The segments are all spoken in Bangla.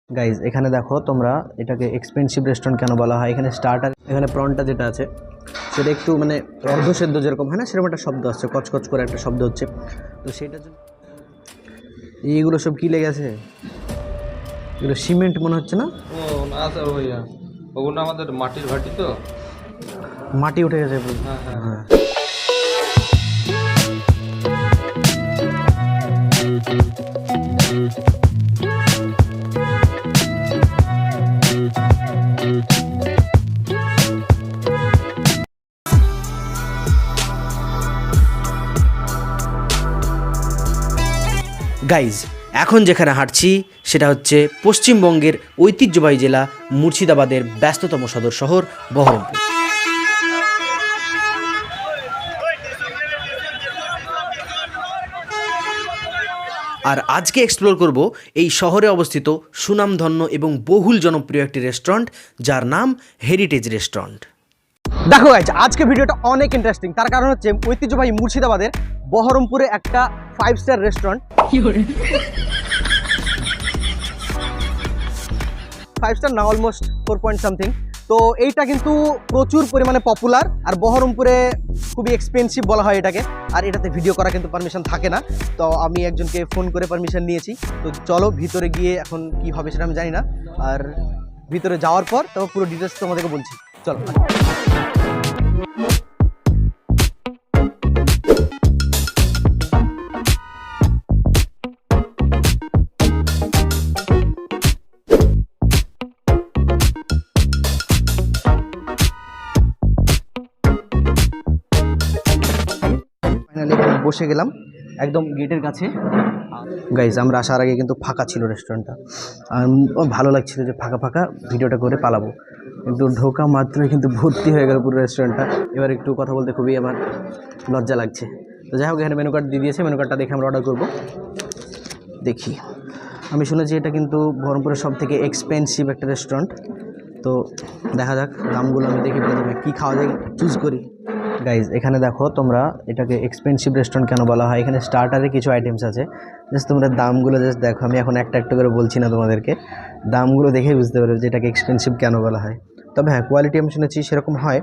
গাইজ এখানে দেখো তোমরা এটাকে এক্সপেন্সিভ রেস্টুরেন্ট কেন বলা হয়। এখানে স্টার্টার, এখানে প্রনটা যেটা আছে সেটা একটু মানে অর্ধসেদ্ধ যেরকম হয় না, সেরকম একটা শব্দ আসছে, কচকচ করে একটা শব্দ হচ্ছে। তো সেটার জন্য এইগুলো সব কি লেগে আছে, এগুলো সিমেন্ট মনে হচ্ছে না? ও না স্যার, ভাইয়া ওগুলো আমাদের মাটির ভাটি তো। মাটি উঠে গেছে পুরো। হ্যাঁ হ্যাঁ হ্যাঁ। গাইজ এখন যেখানে হাঁটছি সেটা হচ্ছে পশ্চিমবঙ্গের ঐতিহ্যবাহী জেলা মুর্শিদাবাদের ব্যস্ততম সদর শহর বহরমপুর। আর আজকে এক্সপ্লোর করব এই শহরে অবস্থিত সুনামধন্য এবং বহুল জনপ্রিয় একটি রেস্টুরেন্ট যার নাম হেরিটেজ রেস্টুরেন্ট। দেখো গাইজ, আজকে ভিডিওটা অনেক ইন্টারেস্টিং, তার কারণ হচ্ছে ঐতিহ্যবাহী মুর্শিদাবাদের বহরমপুরে একটা 5 স্টার রেস্টুরেন্ট, 5 স্টার না, অলমোস্ট 4 পয়েন্ট সামথিং। তো এইটা কিন্তু প্রচুর পরিমাণে পপুলার, আর বহরমপুরে খুবই এক্সপেন্সিভ বলা হয় এটাকে। আর এটাতে ভিডিও করা কিন্তু পারমিশন থাকে না, তো আমি একজনকে ফোন করে পারমিশন নিয়েছি। তো চলো ভিতরে গিয়ে এখন কি হবে সেটা আমি জানি না, আর ভিতরে যাওয়ার পর তো পুরো ডিটেলস তোমাদেরকে বলছি। চলো। ফাইনালি এখানে বসে গেলাম একদম গেটের কাছে। গাইজ আমরা আসার আগে কিন্তু ফাঁকা ছিল রেস্টুরেন্টটা, আর ভালো লাগছিল যে ফাঁকা ফাঁকা ভিডিওটা করে পালাবো, কিন্তু ঢোকা মাত্রই কিন্তু ভর্তি হয়ে গেল পুরো রেস্টুরেন্টটা। এবার একটু কথা বলতে খুবই আমার লজ্জা লাগছে। তো যাই হোক, এখানে মেনু কার্ড দিয়ে দিয়েছে, মেনু কার্ডটা দেখে আমরা অর্ডার করবো। দেখি, আমি শুনেছি এটা কিন্তু বহরমপুরের সব থেকে এক্সপেন্সিভ একটা রেস্টুরেন্ট। তো দেখা যাক দামগুলো, আমি দেখি প্রথমে কী খাওয়া যায় চুজ করি। গাইজ এখানে দেখো তোমরা এটাকে এক্সপেন্সিভ রেস্টুরেন্ট কেন বলা হয়। এখানে স্টার্টারে কিছু আইটেমস আছে, জাস্ট তোমরা দামগুলো জাস্ট দেখো। আমি এখন একটা একটা করে বলছি না তোমাদেরকে, দামগুলো দেখেই বুঝতে পারবে যে এটাকে এক্সপেন্সিভ কেন বলা হয়। তবে হ্যাঁ, কোয়ালিটি আমি শুনেছি সেরকম হয়।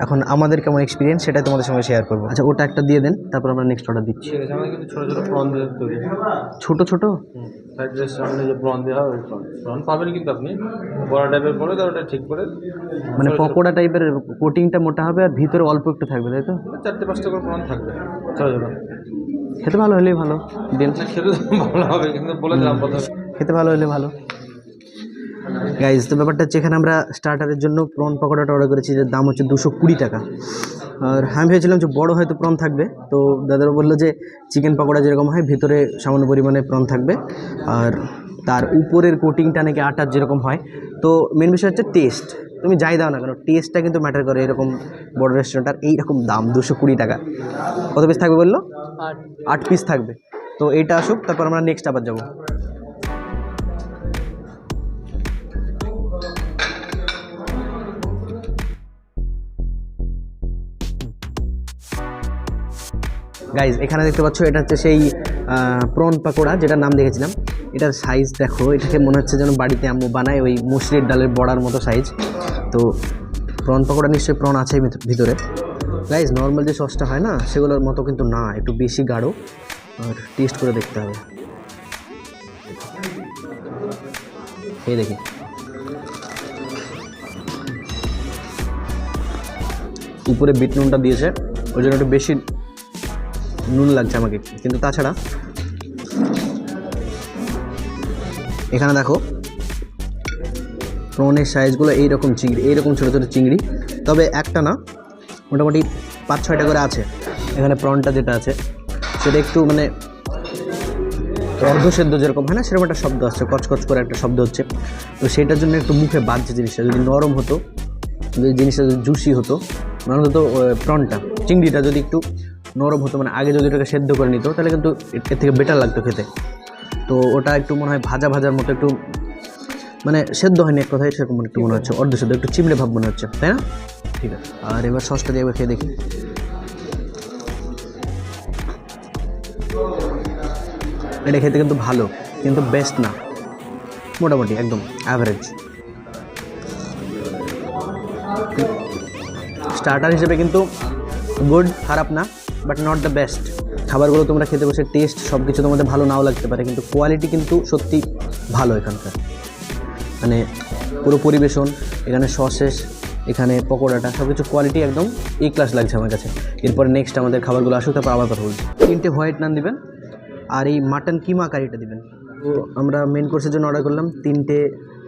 এখন আমাদের কেমন এক্সপিরিয়েন্স সেটাই তোমাদের সঙ্গে শেয়ার করবো। আচ্ছা, ওটা একটা দিয়ে দেন, তারপর আমরা নেক্সট অর্ডার দিচ্ছি। ঠিক আছে, আমাদের কিন্তু ছোটো ছোটো প্রন দিয়ে তৈরি। ছোট ছোট ফ্রাইড রাইস সামনে যে প্রন দেওয়া হয়, ওই প্রন পাবেন কিন্তু আপনি বড় টাইপের করে, তো ওটা ঠিক করে মানে পকোড়া টাইপের, কোটিংটা মোটা হবে আর ভিতরে অল্প একটু থাকবে, তাই তো? 4-5টা করে প্রন থাকবে ছোটো ছোটো। খেতে ভালো হলেই ভালো, দিন। না খেতে তো ভালো হবে, কিন্তু বলে দিলাম প্রথমে। খেতে ভালো হলে ভালো। গাইজ তো ব্যাপারটা হচ্ছে, এখানে আমরা স্টার্টারের জন্য প্রন পকোড়াটা অর্ডার করেছি, যার দাম হচ্ছে 220 টাকা। আর আমি ভেবেছিলাম যে বড় হয়তো প্রন থাকবে, তো দাদারা বললো যে চিকেন পকোড়া যেরকম হয় ভিতরে সামান্য পরিমাণে প্রন থাকবে, আর তার উপরের কোটিংটা নাকি আটার যেরকম হয়। তো মেন বিষয় হচ্ছে টেস্ট, তুমি যাই দাও না কেন টেস্টটা কিন্তু ম্যাটার করে এরকম বড় রেস্টুরেন্ট। আর এইরকম দাম 220 টাকা। কত পিস থাকবে বললো? 8 পিস থাকবে। তো এইটা আসুক, তারপর আমরা নেক্সট আবার যাবো। গাইজ এখানে দেখতে পাচ্ছ, এটা হচ্ছে সেই প্রন পাকোড়া যেটার নাম দেখেছিলাম। এটার সাইজ দেখো, এটাকে মনে হচ্ছে যেন বাড়িতে আম্মু বানায় ওই মুসুরির ডালের বড়ার মতো সাইজ। তো প্রন পাকোড়া নিশ্চয়ই প্রন আছে ভিতরে। গাইজ নর্মাল যে সসটা হয় না সেগুলোর মতো কিন্তু না, একটু বেশি গাঢ়। আর টেস্ট করে দেখতে হবে। এই দেখি, উপরে বিট নুনটা দিয়েছে, ওই জন্য একটু বেশি নুন লাগছে আমাকে, কিন্তু তাছাড়া এখানে দেখো প্রনের সাইজগুলো এইরকম চিংড়ি, এইরকম ছোটো ছোটো চিংড়ি, তবে একটা না, মোটামুটি 5-6টা করে আছে। এখানে প্রনটা যেটা আছে সেটা একটু মানে অর্ধসেদ্ধ যেরকম হয় না, সেরকম একটা শব্দ আসছে, কচকচ করে একটা শব্দ হচ্ছে। তো সেটার জন্য একটু মুখে বাজছে জিনিসটা। যদি নরম হতো, যদি জিনিসটা যদি জুসি হতো, নরম হতো প্রনটা, চিংড়িটা যদি একটু নরম হতো, মানে আগে যদি ওটাকে সেদ্ধ করে নিত, তাহলে কিন্তু এর থেকে বেটার লাগতো খেতে। তো ওটা একটু মনে হয় ভাজা ভাজার মতো, একটু মানে সেদ্ধ হয়নি এক কথায়, সেরকম একটু মনে হচ্ছে, অর্ধসেদ্ধ, একটু চিমড়ে ভাব মনে হচ্ছে, তাই না? ঠিক আছে, আর এবার সসটা দিয়ে খেয়ে দেখি। এটা খেতে কিন্তু ভালো, কিন্তু বেস্ট না। মোটামুটি একদম অ্যাভারেজ। স্টার্টার হিসেবে কিন্তু গুড, খারাপ না, বাট নট দ্য বেস্ট। খাবারগুলো তোমরা খেতে বসে টেস্ট সব কিছু তোমাদের ভালো নাও লাগতে পারে, কিন্তু কোয়ালিটি কিন্তু সত্যি ভালো এখানকার। মানে পুরো পরিবেশন, এখানে সসেস, এখানে পকোড়াটা সব কিছু কোয়ালিটি একদম ক্লাস লাগছে আমার কাছে। এরপর নেক্সট আমাদের খাবারগুলো আসুক, তারপর আবার কথা বলছি। 3টে হোয়াইট নান দিবেন আর এই মাটন কিমা কারিটা দিবেন। তো আমরা মেন কোর্সের জন্য অর্ডার করলাম 3টে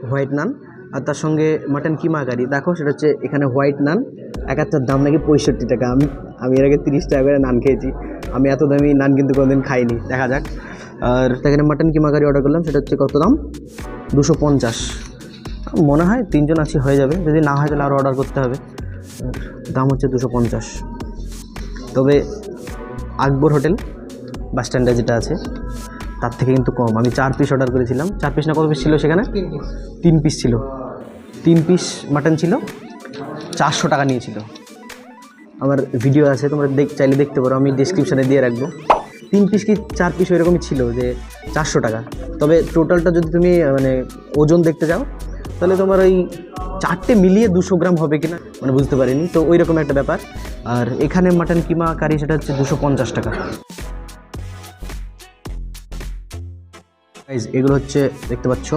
হোয়াইট নান আর তার সঙ্গে মাটন কিমা কারি। দেখো সেটা হচ্ছে এখানে হোয়াইট নান এক একটার দাম নাকি 65 টাকা। আমি এর আগে 30 টাকা করে নান খেয়েছি, আমি এত দামি নান কিন্তু কোনোদিন খাইনি, দেখা যাক। আর এখানে মাটন কিমা কারি অর্ডার করলাম, সেটা হচ্ছে কত দাম, 250। মনে হয় 3 জন আছি হয়ে যাবে, যদি না হয় তাহলে আরও অর্ডার করতে হবে। দাম হচ্ছে 250। তবে আকবর হোটেল বাস স্ট্যান্ডে যেটা আছে তার থেকে কিন্তু কম। আমি 4 পিস অর্ডার করেছিলাম, 4 পিস না কত পিস ছিল সেখানে, 3 পিস ছিল। 3 পিস মাটন ছিল, 400 টাকা নিয়েছিল। আমার ভিডিও আছে, তোমরা চাইলে দেখতে পারো, আমি ডিসক্রিপশানে দিয়ে রাখবো। 3 পিস কি 4 পিস ওইরকমই ছিল যে 400 টাকা। তবে টোটালটা যদি তুমি মানে ওজন দেখতে যাও তাহলে তোমার ওই 4টে মিলিয়ে 200 গ্রাম হবে কিনা মানে বুঝতে পারিনি, তো ওই রকম একটা ব্যাপার। আর এখানে মাটন কিমা কারি সেটা হচ্ছে 250 টাকা। এগুলো হচ্ছে দেখতে পাচ্ছ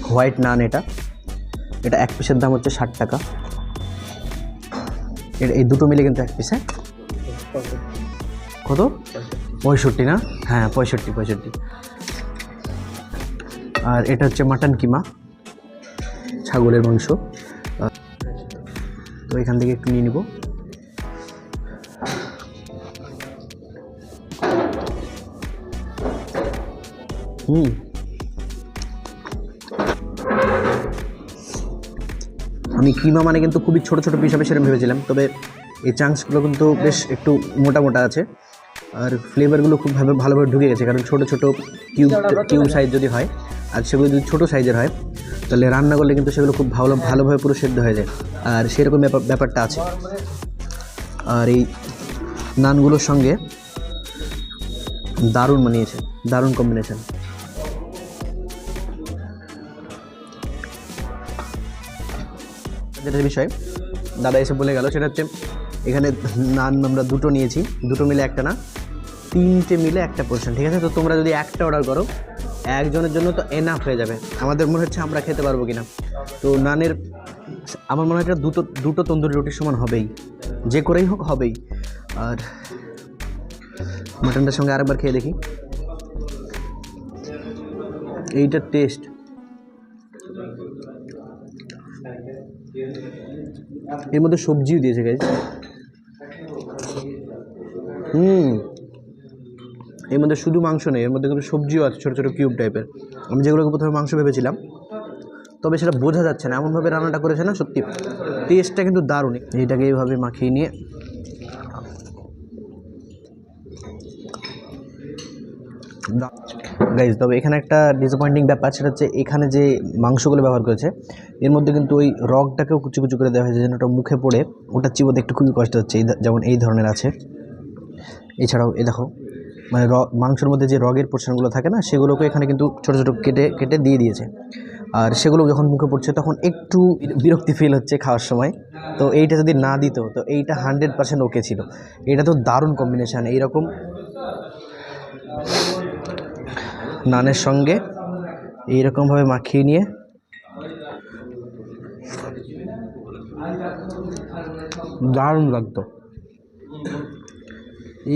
হোয়াইট নান, এটা 1 পিসের দাম হচ্ছে 60 টাকা। এই দুটো মিলে কিন্তু 1 পিসে কত, 65 না? হ্যাঁ 65। আর এটা হচ্ছে মাটন কিমা, ছাগলের মাংস। তো এখান থেকে একটু নিয়ে নিব। আমি কিমা মানে কিন্তু খুবই ছোটো ছোটো পিস হবে সেরকম ভেবেছিলাম, তবে এই চাংসগুলো কিন্তু বেশ একটু মোটা মোটা আছে। আর ফ্লেভারগুলো খুব ভালোভাবে ঢুকে গেছে, কারণ ছোটো ছোটো কিউব সাইজ যদি হয় আর সেগুলো যদি ছোটো সাইজের হয় তাহলে রান্না করলে কিন্তু সেগুলো খুব ভালোভাবে পুরো সেদ্ধ হয়ে যায়। আর সেরকম ব্যাপারটা আছে। আর এই নানগুলোর সঙ্গে দারুণ মানিয়েছে, দারুণ কম্বিনেশন। যেটা বিষয় দাদা এসে বলে গেল সেটা হচ্ছে এখানে নান আমরা 2টো নিয়েছি, 2টো মিলে একটা না, 3টে মিলে একটা পোর্শন, ঠিক আছে? তো তোমরা যদি একটা অর্ডার করো একজনের জন্য তো এনাফ হয়ে যাবে। আমাদের মনে হচ্ছে আমরা খেতে পারবো কিনা। তো নানের আমার মনে হয় এটা দুটো তন্দুরি রুটির সমান হবেই, যে করেই হোক হবেই। আর মাটনটার সঙ্গে আরেকবার খেয়ে দেখি এইটার টেস্ট। এর মধ্যে সবজিও দিয়েছে গাইজ। এর মধ্যে শুধু মাংস নেই, এর মধ্যে কিন্তু সবজিও আছে, ছোটো ছোটো কিউব টাইপের। আমি যেগুলোকে প্রথমে মাংস ভেবেছিলাম, তবে সেটা বোঝা যাচ্ছে না, এমনভাবে রান্নাটা করেছে না, সত্যি টেস্টটা কিন্তু দারুণ। এইটাকে এইভাবে মাখিয়ে নিয়ে গাইজ, তবে এখানে একটা ডিসঅ্যাপয়েন্টিং ব্যাপার, সেটা হচ্ছে এখানে যে মাংসগুলো ব্যবহার করেছে এর মধ্যে কিন্তু ওই রগটাকেও কুচি কুচি করে দেওয়া হয়েছে, যেন ওটা মুখে পড়ে ওটা চিবোতে একটু খুবই কষ্ট হচ্ছে। যেমন এই ধরনের আছে, এছাড়াও এ দেখো মানে মাংসের মধ্যে যে রগের পোর্শনগুলো থাকে না, সেগুলোকে এখানে কিন্তু ছোটো ছোটো কেটে দিয়ে দিয়েছে। আর সেগুলো যখন মুখে পড়ছে তখন একটু বিরক্তি ফিল হচ্ছে খাওয়ার সময়। তো এইটা যদি না দিত তো এইটা 100% ওকে ছিল। এটা তো দারুণ কম্বিনেশান, এইরকম নানের সঙ্গে এইরকমভাবে মাখিয়ে নিয়ে দারুণ লাগতো।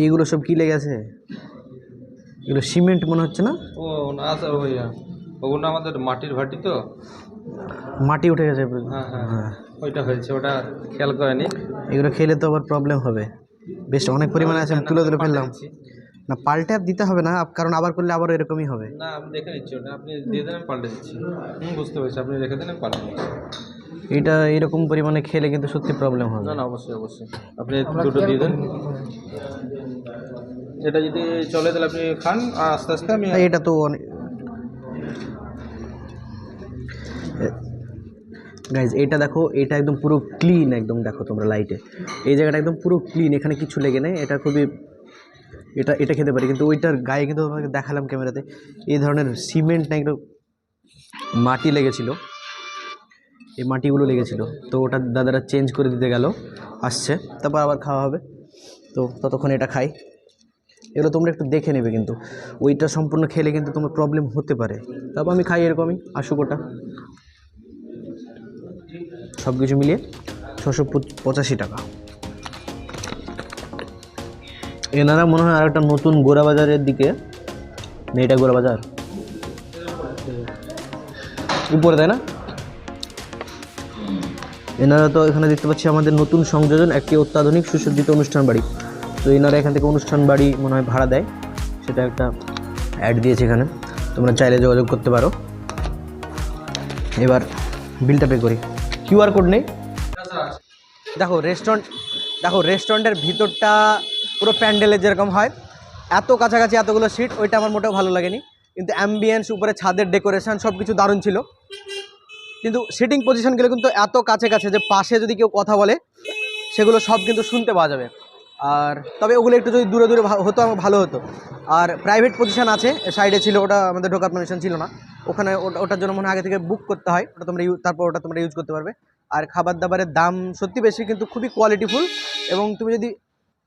এইগুলো সব কি লেগেছে, এগুলো সিমেন্ট মনে হচ্ছে না? ও না স্যার, ভাইয়া ওগুলো আমাদের মাটির ভাটি তো, মাটি উঠে গেছে। হ্যাঁ ওইটা হয়েছে, ওটা খেয়াল করেনি। এগুলো খেলে তো আবার প্রবলেম হবে, বেশ অনেক পরিমাণে আছে, তুলে ফেললাম। না পাল্টে আর দিতে হবে না, কারণ আবার করলে আবার এরকমই হবে। না আমি দেখে নিচ্ছি, ওটা আপনি দিয়ে দেন, আমি পাল্টে দিচ্ছি। বুঝতে পেরেছি, আপনি রেখে দেন, আমি পাল্টে দিচ্ছি। এটা এরকম পরিমাণে খেলে কিন্তু সত্যি প্রবলেম হবে। না অবশ্যই আপনি দুটো দিয়ে দেন। এটা যদি চলে তাহলে আপনি খান, আর আস্তে আস্তে আমি এটা তো গাইজ এটা দেখো, এটা একদম পুরো ক্লিন, একদম দেখো তোমরা লাইটে এই জায়গাটা একদম পুরো ক্লিন, এখানে কিছু লেগে নেই। এটা খুবই এটা খেতে পারি, কিন্তু ওইটার গায়ে কিন্তু তোমাকে দেখালাম ক্যামেরাতে এই ধরনের সিমেন্ট না, একটু মাটি লেগেছিল, এই মাটিগুলো লেগেছিল, তো ওটা দাদারা চেঞ্জ করে দিতে গেল, আসছে, তারপর আবার খাওয়া হবে। তো ততক্ষণ এটা খাই। এগুলো তোমরা একটু দেখে নেবে, কিন্তু ওইটা সম্পূর্ণ খেলে কিন্তু তোমার প্রবলেম হতে পারে। তারপর আমি খাই এরকমই, আসুক ওটা। সব কিছু মিলিয়ে 685 টাকা। এনারা মনে হয় আর একটা নতুন গোড়াবাজারের দিকে, মেয়েটা গোড়াবাজার উপরে, তাই না? এনারা তো এখানে দেখতে পাচ্ছি আমাদের নতুন সংযোজন, একটি অত্যাধুনিক সুসজ্জিত অনুষ্ঠান বাড়ি। তো এনারা এখান থেকে অনুষ্ঠান বাড়ি মনে হয় ভাড়া দেয়, সেটা একটা অ্যাড দিয়েছে এখানে, তোমরা চাইলে যোগাযোগ করতে পারো। এবার বিলটা পে করি। কিউআর কোড নেই। দেখো রেস্টুরেন্টের ভিতরটা পুরো প্যান্ডেলের যেরকম হয়, এত কাছাকাছি এতগুলো সিট, ওইটা আমার মোটেও ভালো লাগেনি। কিন্তু অ্যাম্বিয়েন্স, উপরে ছাদের ডেকোরেশন সব কিছু দারুণ ছিল। কিন্তু সিটিং পজিশনগুলো কিন্তু এত কাছে কাছে যে পাশে যদি কেউ কথা বলে সেগুলো সব কিন্তু শুনতে পাওয়া যাবে। আর তবে ওগুলো একটু যদি দূরে দূরে হতো আমার ভালো হতো। আর প্রাইভেট পজিশন আছে, সাইডে ছিল, ওটা আমাদের ঢোকার পারমিশন ছিল না ওখানে। ওটার জন্য মনে হয় আগে থেকে বুক করতে হয়, ওটা তোমরা তারপর ওটা তোমরা ইউজ করতে পারবে। আর খাবার দাবারের দাম সত্যি বেশি, কিন্তু খুবই কোয়ালিটিফুল। এবং তুমি যদি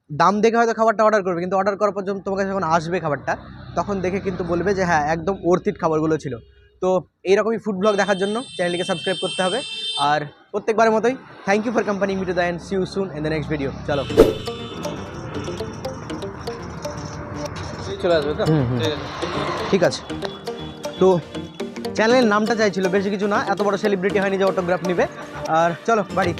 দাম দেখে হয়তো খাবারটা অর্ডার করবে, কিন্তু অর্ডার করার পর তোমার কাছে যখন আসবে খাবারটা, তখন দেখে কিন্তু বলবে যে হ্যাঁ একদম ওর্থিট খাবারগুলো ছিল। তো এইরকমই ফুড ব্লগ দেখার জন্য চ্যানেলটিকে সাবস্ক্রাইব করতে হবে। আর প্রত্যেকবারের মতোই thank you for company me to the end, see you soon in the next video. চলো, চলে আসবে তো? ঠিক আছে। তো চ্যানেলের নামটা চাইছিল, বেশি কিছু না, এত বড় সেলিব্রিটি হয়নি যে অটোগ্রাফ নেবে। আর চলো বাড়ি।